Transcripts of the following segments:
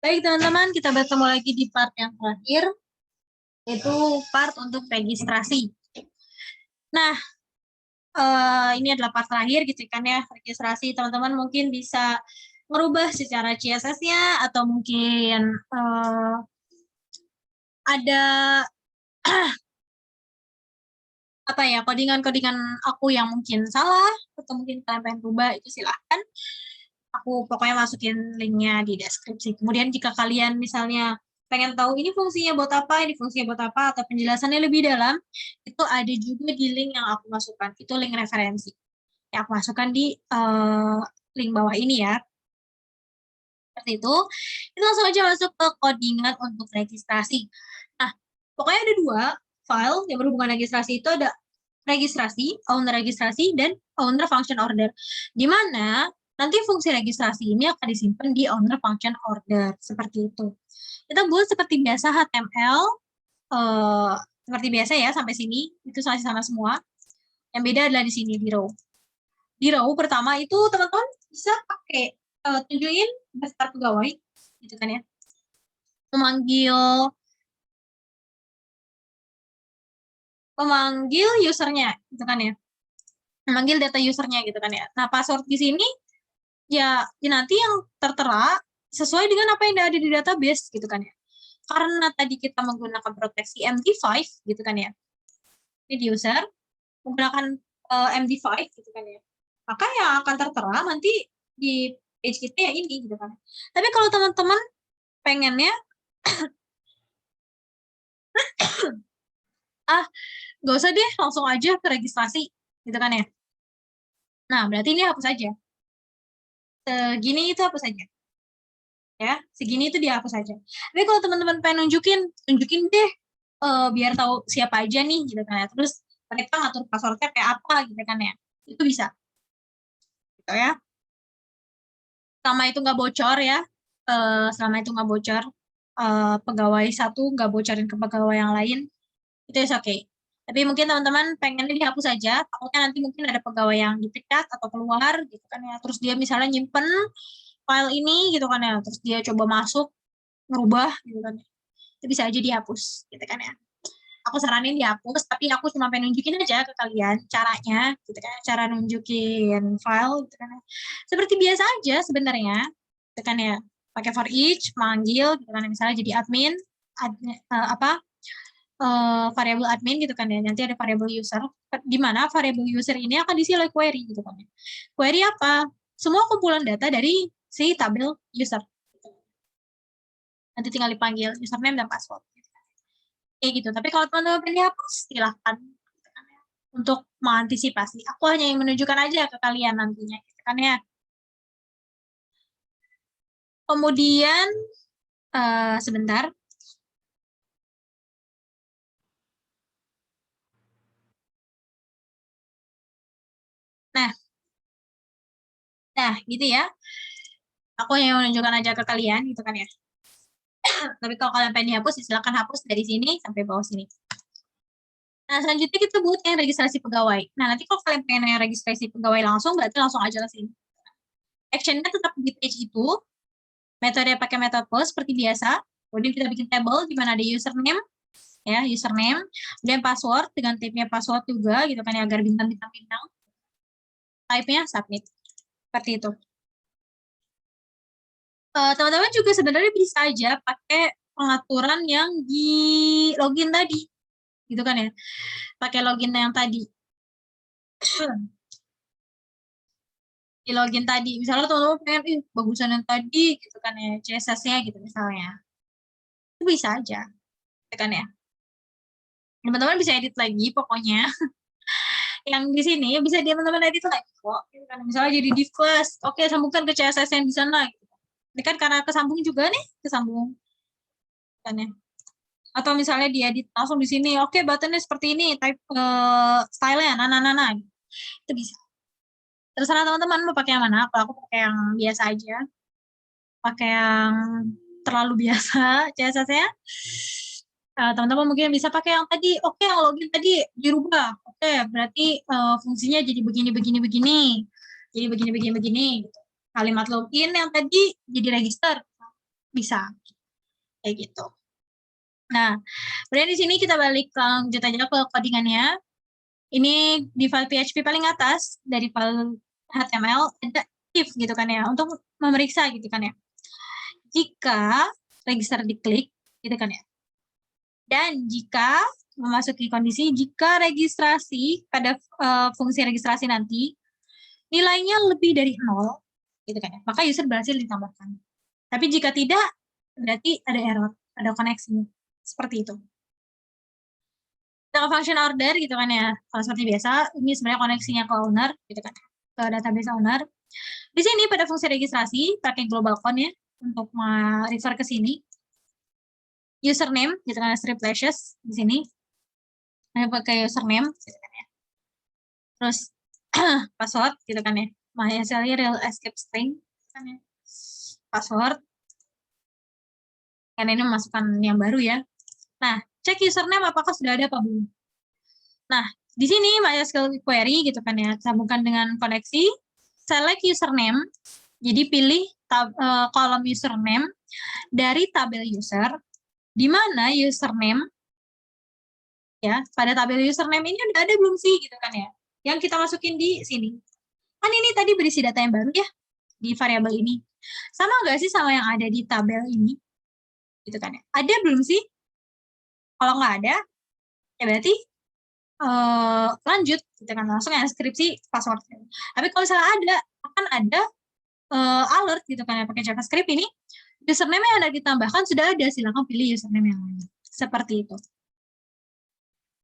Baik teman-teman, kita bertemu lagi di part yang terakhir, yaitu part untuk registrasi. Nah, ini adalah part terakhir gitu kan ya, registrasi. Teman-teman mungkin bisa merubah secara CSS-nya atau mungkin ada apa ya, codingan-codingan aku yang mungkin salah atau mungkin kalian pengen rubah, itu silahkan. Aku pokoknya masukin linknya di deskripsi. Kemudian jika kalian misalnya pengen tahu ini fungsinya buat apa, ini fungsinya buat apa, atau penjelasannya lebih dalam, itu ada juga di link yang aku masukkan. Itu link referensi. Yang aku masukkan di link bawah ini ya. Seperti itu. Kita langsung aja masuk ke codingan untuk registrasi. Nah, pokoknya ada dua file yang berhubungan registrasi. Itu ada registrasi, owner registrasi, dan owner function order. Di mana nanti fungsi registrasi ini akan disimpan di owner function order. Seperti itu. Kita buat seperti biasa HTML, seperti biasa ya sampai sini. Itu masih sama semua. Yang beda adalah di sini, di row. Di row pertama itu teman-teman bisa pakai tunjukin daftar pegawai, gitu kan ya. Memanggil usernya, gitu kan ya. Memanggil data usernya, gitu kan ya. Nah, password di sini ya nanti yang tertera sesuai dengan apa yang ada di database, gitu kan ya. Karena tadi kita menggunakan proteksi MD5, gitu kan ya. Ini di user menggunakan MD5, gitu kan ya. Maka yang akan tertera nanti di page kita ya ini, gitu kan. Tapi kalau teman-teman pengennya nggak usah deh, langsung aja ke registrasi, gitu kan ya. Nah, berarti ini hapus aja. Segini itu hapus aja. Ya, segini itu dihapus aja. Tapi kalau teman-teman pengen tunjukin deh, biar tahu siapa aja nih, gitu kan ya. Terus mereka ngatur passwordnya kayak apa, gitu kan ya. Itu bisa. Gitu ya. Selama itu nggak bocor ya, selama itu nggak bocor, pegawai satu nggak bocorin ke pegawai yang lain, itu is okay. Tapi mungkin teman-teman pengennya dihapus aja, takutnya nanti mungkin ada pegawai yang dipecat atau keluar, gitu kan ya. Terus dia misalnya nyimpen file ini, gitu kan ya. Terus dia coba masuk, ngerubah, gitu kan ya. Itu bisa aja dihapus, gitu kan ya. Aku saranin dihapus, tapi aku cuma pengen nunjukin aja ke kalian caranya, gitu kan. Cara nunjukin file, gitu kan ya. Seperti biasa aja sebenarnya, gitu kan ya. Pakai for each, manggil, gitu kan. Misalnya jadi admin, variabel admin, gitu kan ya. Nanti ada variabel user, di mana variabel user ini akan diisi oleh query, gitu kan ya. Query apa? Semua kumpulan data dari si tabel user. Nanti tinggal dipanggil username dan password. Kayak gitu. Tapi kalau teman-teman pengen dihapus, silahkan. Untuk mengantisipasi. Aku hanya yang menunjukkan aja ke kalian nantinya. Gitu kan ya. Kemudian, sebentar. Nah, gitu ya. Aku hanya menunjukkan aja ke kalian, gitu kan ya. Tapi kalau kalian pengen dihapus, silakan hapus dari sini sampai bawah sini. Nah, selanjutnya kita buat yang registrasi pegawai. Nah, nanti kalau kalian pengen yang registrasi pegawai langsung, berarti langsung aja ke sini. Actionnya tetap di page itu. Metode pakai metode post seperti biasa. Kemudian kita bikin table di mana ada username, ya, username. Kemudian password dengan type-nya password juga, gitu kan ya, agar bintang-bintang-bintang. Type-nya submit. Seperti itu. Teman-teman juga sebenarnya bisa aja pakai pengaturan yang di login tadi, gitu kan ya. Pakai login yang tadi. Di login tadi. Misalnya teman-teman pengen, bagusan yang tadi, gitu kan ya, CSS-nya gitu misalnya. Itu bisa aja, gitu kan ya. Teman-teman bisa edit lagi pokoknya. Yang di sini bisa teman-teman edit lagi kok. Gitu kan. Misalnya jadi div class, oke sambungkan ke CSS yang di sana. Gitu. Ini kan karena kesambung juga nih, kesambung. Kan ya. Atau misalnya diedit langsung di sini, oke buttonnya seperti ini, type style-nya, nah. Itu bisa. Terserah teman-teman mau pakai yang mana. Kalau aku pakai yang biasa aja. Pakai yang terlalu biasa CSS-nya. Teman-teman mungkin bisa pakai yang tadi, oke yang login tadi dirubah. Oke, berarti fungsinya jadi begini. Jadi begini. Gitu. Kalimat login yang tadi jadi register. bisa kayak gitu. Nah, kemudian di sini kita balik lanjut aja ke codingannya. Ini di file PHP paling atas dari file HTML ada if gitu kan ya, untuk memeriksa gitu kan ya. Jika register diklik gitu kan ya. Dan jika memasuki kondisi jika registrasi pada fungsi registrasi nanti nilainya lebih dari 0 gitu kan ya, maka user berhasil ditambahkan. Tapi jika tidak, berarti ada error, ada koneksi. Seperti itu. Kita ke function order gitu kan ya, kalau seperti biasa, ini sebenarnya koneksinya ke owner gitu kan, ke database owner. Di sini pada fungsi registrasi pakai global count ya untuk refer ke sini. Username gitu kan, strip lashes di sini. Nah, pakai username gitu kan ya. Terus password gitu kan ya. MySQL real escape string gitu kan ya. Password. Karena ini memasukkan yang baru ya. Nah, cek username apakah sudah ada apa belum. Nah, di sini MySQL query gitu kan ya, sambungkan dengan koneksi, select username, jadi pilih kolom username dari tabel user, di mana username, ya, pada tabel username ini udah ada belum sih gitu kan ya, yang kita masukin di sini. Kan ini tadi berisi data yang baru ya, di variabel ini. Sama nggak sih sama yang ada di tabel ini? Gitu kan ya. Ada belum sih? Kalau nggak ada, ya berarti lanjut gitu kan, langsung ya skripsi password. Tapi kalau misalnya ada, akan ada alert gitu kan ya, pakai JavaScript ini username yang ada ditambahkan sudah ada, silakan pilih username yang lain. Seperti itu.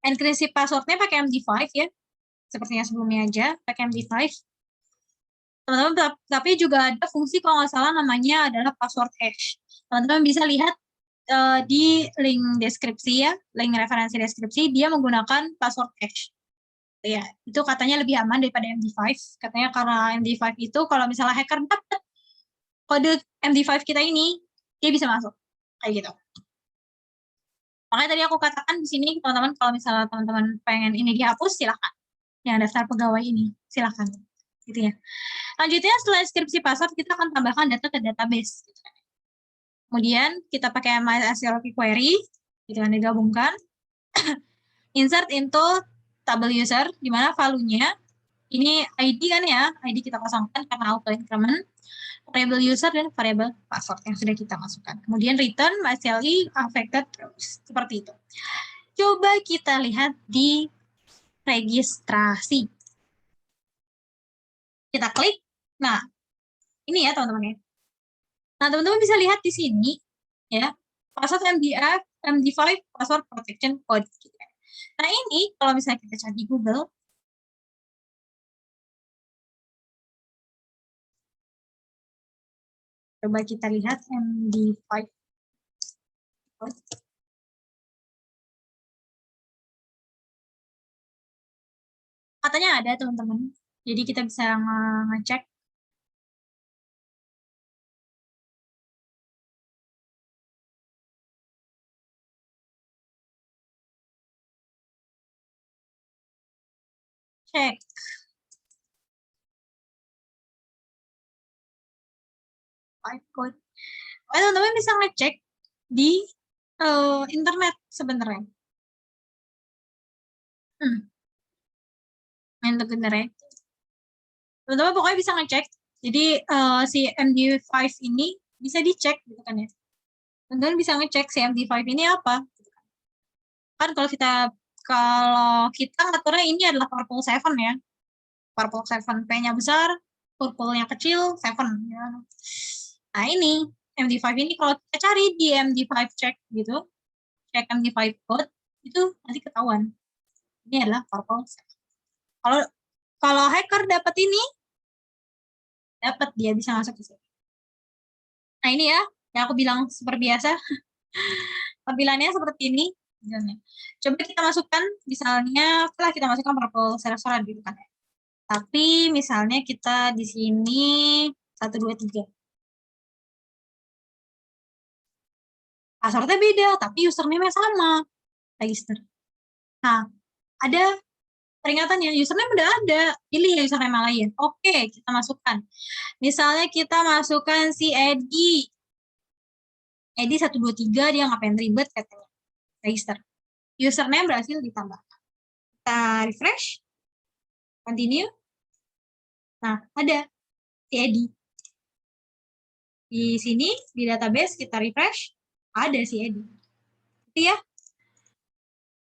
Enkripsi passwordnya pakai MD5 ya, seperti yang sebelumnya aja, pakai MD5. Teman-teman, tapi juga ada fungsi kalau nggak salah namanya adalah password hash. Teman-teman bisa lihat di link deskripsi ya, link referensi deskripsi, dia menggunakan password hash. Ya, itu katanya lebih aman daripada MD5. Katanya karena MD5 itu kalau misalnya hacker dapat kode MD5 kita ini, dia bisa masuk. Kayak gitu. Makanya tadi aku katakan di sini, teman-teman, kalau misalnya teman-teman pengen ini dihapus, silahkan. Yang daftar pegawai ini, silahkan. Gitu ya. Lanjutnya, setelah deskripsi password, kita akan tambahkan data ke database. Kemudian, kita pakai MySQL query, gitu kan, digabungkan. Insert into table user, di mana value-nya, ini ID kan ya, ID kita kosongkan karena auto increment, variable user dan variable password yang sudah kita masukkan. Kemudian return MySQL affected rows, seperti itu. Coba kita lihat di registrasi. Kita klik. Nah, ini ya teman-teman ya. Nah, teman-teman bisa lihat di sini ya, password MD5 password protection code. Nah, ini kalau misalnya kita cari di Google, coba kita lihat MD5 code. Katanya ada teman-teman. Jadi kita bisa ngecek. Cek. Code. Teman-teman bisa ngecek di internet sebenarnya. Untuk internet. Teman-teman pokoknya bisa ngecek. Jadi si MD5 ini bisa dicek gitu kan ya. Teman-teman bisa ngecek si MD5 ini apa. Kan kalau kita ngaturnya ini adalah purple 7 ya. Purple 7 P-nya besar, purple-nya kecil 7 ya. Nah, ini MD5 ini kalau kita cari di MD5 check gitu, cek MD5 code itu nanti ketahuan. Ini adalah purple 7. Kalau hacker dapat ini, dapat dia bisa masuk ke sini. Nah, ini ya, yang aku bilang seperti biasa. Tampilannya seperti ini. Coba kita masukkan, misalnya setelah kita masukkan purple server gitu kan. Tapi misalnya kita di sini 1, 2, 3. Passwordnya beda, tapi username-nya sama. Register. Nah, ada peringatannya, username udah ada. Pilih ya username yang lain. Oke, kita masukkan. Misalnya kita masukkan si Edi. Edi 123 dia ngapain ribet katanya. Register. Username berhasil ditambah. Kita refresh. Continue. Nah, ada si Edi. Di sini, di database, kita refresh. Ada si Edi. Itu ya.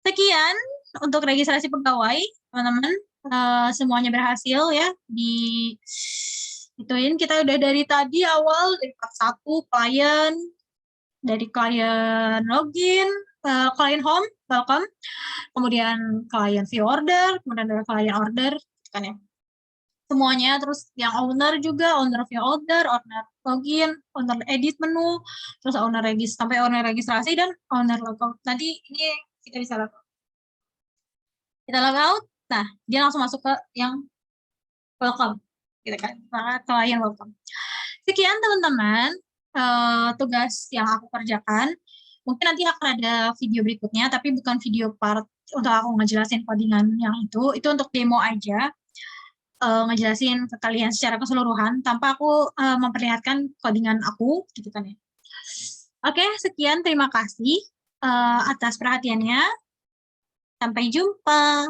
Sekian untuk registrasi pegawai, teman-teman. Semuanya berhasil ya. Ituin kita udah dari tadi awal, dari part 1, klien. Dari klien login, klien home, welcome. Kemudian klien view order, kemudian ada klien order, kan ya. Semuanya, terus yang owner juga, owner view order, owner login, owner edit menu, terus owner sampai owner registrasi dan owner logout. Nanti ini kita bisa logout. Kita logout, nah dia langsung masuk ke yang welcome, gitu kan, klien welcome. Sekian teman-teman tugas yang aku kerjakan. Mungkin nanti akan ada video berikutnya, tapi bukan video part untuk aku ngejelasin codingan yang itu untuk demo aja. Ngejelasin ke kalian secara keseluruhan tanpa aku memperlihatkan codingan aku gitu kan ya. Oke, sekian, terima kasih atas perhatiannya. Sampai jumpa.